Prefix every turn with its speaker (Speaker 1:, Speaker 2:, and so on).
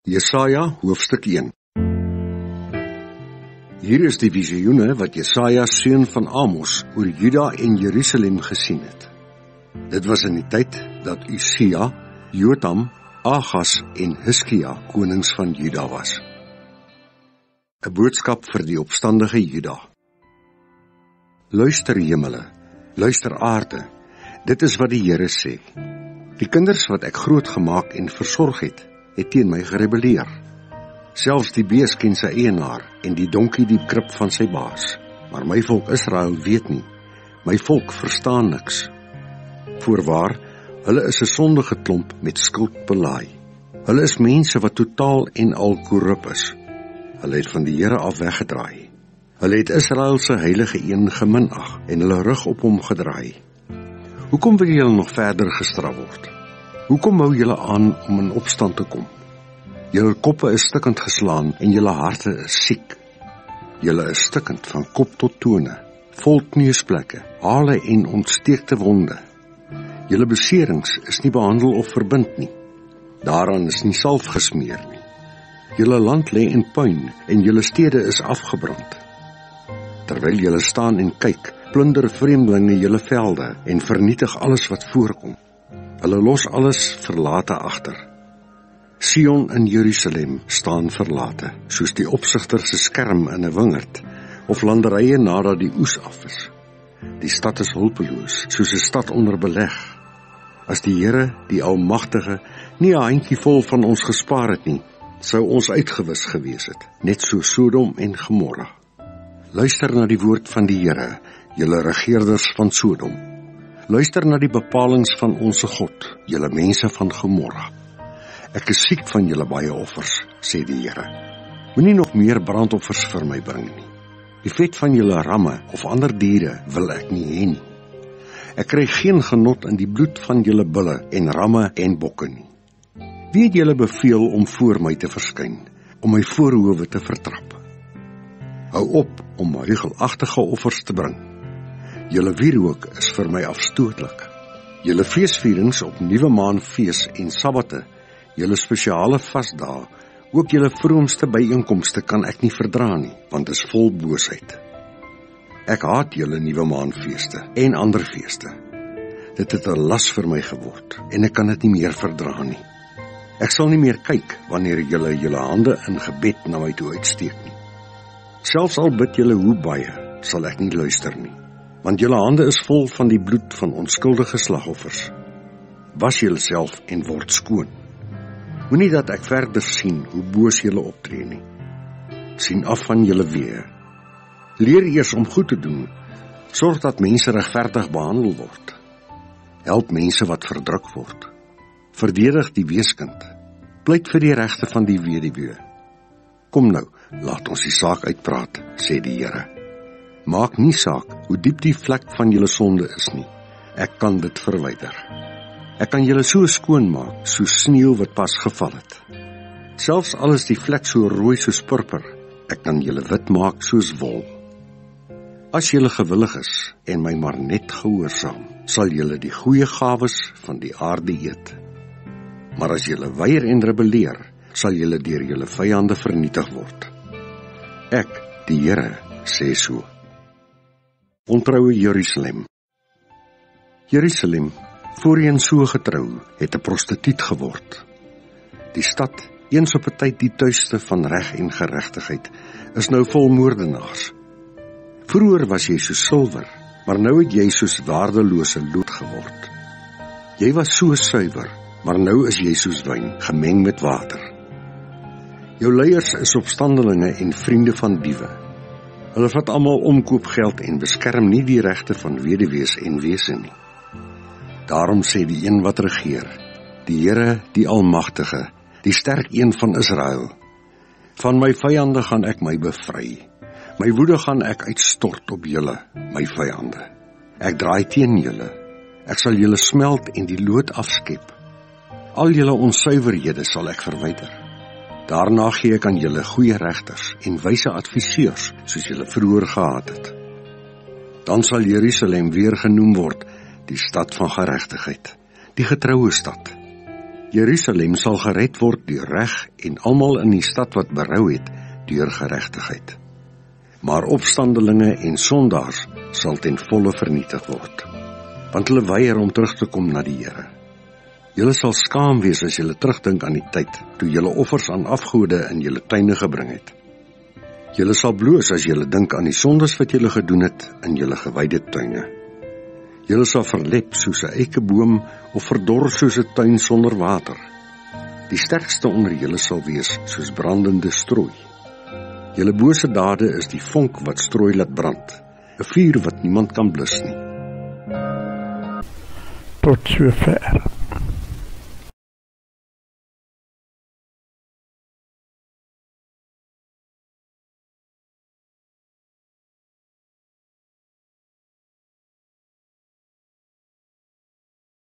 Speaker 1: Jesaja hoofstuk 1. Hier is die visioene wat Jesaja seun van Amos oor Juda en Jerusalem gesien het. Dit was in die tyd dat Usia, Jotam, Agas en Hiskia konings van Juda was. 'n boodskap vir die opstandige Juda. Luister hemele, luister aarde, dit is wat die Here sê. Die kinders wat ek groot gemaak en versorg het teen my gerebelleer. Selfs die bees ken sy eienaar en die donkie die krib van sy baas. Maar my volk Israel weet nie, my volk verstaan niks. Voorwaar, hulle is 'n sondige klomp met skuld belaai. Hulle is mense wat totaal en al korrup is. Hulle het van die Here af weggedraai. Hulle het Israel se heilige een geminag en hulle rug op hom gedraai. Hoekom wil julle nog verder gestraf word? Hoekom hou julle aan om in opstand te kom? Julle koppe is stikkend geslaan en julle harte is siek. Julle is stikkend van kop tot tone, vol kneusplekke, hale en ontsteekte wonde. Julle beserings is nie behandel of verbind nie. Daaraan is nie salf gesmeer nie. Julle land lê in puin en julle stede is afgebrand. Terwyl julle staan en kyk, plunder vreemdelinge julle velde en vernietig alles wat voorkom. Hulle los alles verlate agter. Sion in Jerusalem staan verlate, soos die opsigter se skerm in 'n wingerd, of landerye nadat die oes af is. Die stad is hulpeloos, soos 'n stad onder beleg. As die Here, die Almagtige, nie 'n handjievol van ons gespaar het nie, sou ons uitgewis gewees het, net so Sodom en Gomorra. Luister na die woord van die Here, julle regeerders van Sodom. Luister na die bepalings van onse God, julle mense van Gomorra. Ek is siek van julle baie offers, sê die Here. Moenie nog meer brandoffers vir my bring nie. Die vet van julle ramme of ander diere wil ek nie hê nie. Ek kry geen genot in die bloed van julle bulle en ramme en bokke nie. Wie het julle beveel om voor my te verskyn, om my voorhoewe te vertrap? Hou op om huigelagtige offers te bring. Julle wierook is vir my afstootlik. Julle feesvierings op nuwe maanfees en sabbate, julle spesiale vasdae, ook julle vroomste byeenkomste kan ek nie verdra nie, want is vol boosheid. Ek haat julle nuwe maanfeeste en ander feeste. Dit het 'n las vir my geword en ek kan dit nie meer verdra nie. Ek sal nie meer kyk wanneer julle hande in gebed na my toe uitsteek nie. Selfs al bid julle hoe baie, sal ek nie luister nie, want julle hande is vol van die bloed van onskuldige slagoffers. Was julle self en word skoon. Moenie dat ek verder sien hoe boos julle optree nie. Sien af van julle weë. Leer eers om goed te doen. Sorg dat mense regverdig behandel word. Help mense wat verdruk word. Verdedig die weeskind. Pleit vir die regte van die weduwee. Kom nou, laat ons die saak uitpraat, sê die Here. Maak nie saak hoe diep die vlek van julle sonde is nie. Ek kan dit verwyder. Ek kan julle so skoon maak, soos sneeu wat pas geval het. Selfs al is die vlek so rooi soos purper, ek kan julle wit maak soos wol. As julle gewillig is en my maar net gehoorsaam, sal julle die goeie gawes van die aarde eet. Maar as julle weier en rebelleer, sal julle deur julle vyande vernietig word. Ek, die Here, sê so. Ontroue Jerusalem. Jerusalem, voorheen so getrou, het 'n prostituut geword. Die stad, eens op 'n tyd die tuiste van reg en geregtigheid, is nou vol moordenaars. Vroeër was jy soos silwer, maar nou het jy soos waardelose lood geword. Jy was so suiwer, maar nou is jy soos wyn, gemeng met water. Jou leiers is opstandelinge en vriende van diewe. Hulle vat almal omkoopgeld en beskerm nie die regte van weduwees en wese nie. Daarom sê die een wat regeer, die Here, die Almagtige, die sterk een van Israel, van my vyande gaan ek my bevry. My woede gaan ek uitstort op julle, my vyande. Ek draai teen julle. Ek sal julle smelt en die lood afskep. Al julle onsuiverhede sal ek verwyder. Daarna gee ek aan julle goeie regters en wyse adviseurs, soos julle vroeër gehad het. Dan sal Jerusalem weer genoem word, die stad van geregtigheid, die getroue stad. Jerusalem sal gered word deur reg en almal in die stad wat berou het deur geregtigheid. Maar opstandelinge en sondaars sal ten volle vernietig word, want hulle weier om terug te kom na die Here. Julle sal skaam wees as julle terugdink aan die tyd toe julle offers aan afgode in julle tuine gebring het. Julle sal bloos as julle dink aan die sondes wat julle gedoen het in julle gewyde tuine. Julle sal verlep soos 'n eikeboom of verdor soos 'n tuin sonder water. Die sterkste onder julle sal wees soos brandende strooi. Julle bose dade is die vonk wat strooi laat brand, 'n vuur wat niemand kan blus nie.
Speaker 2: Tot sover.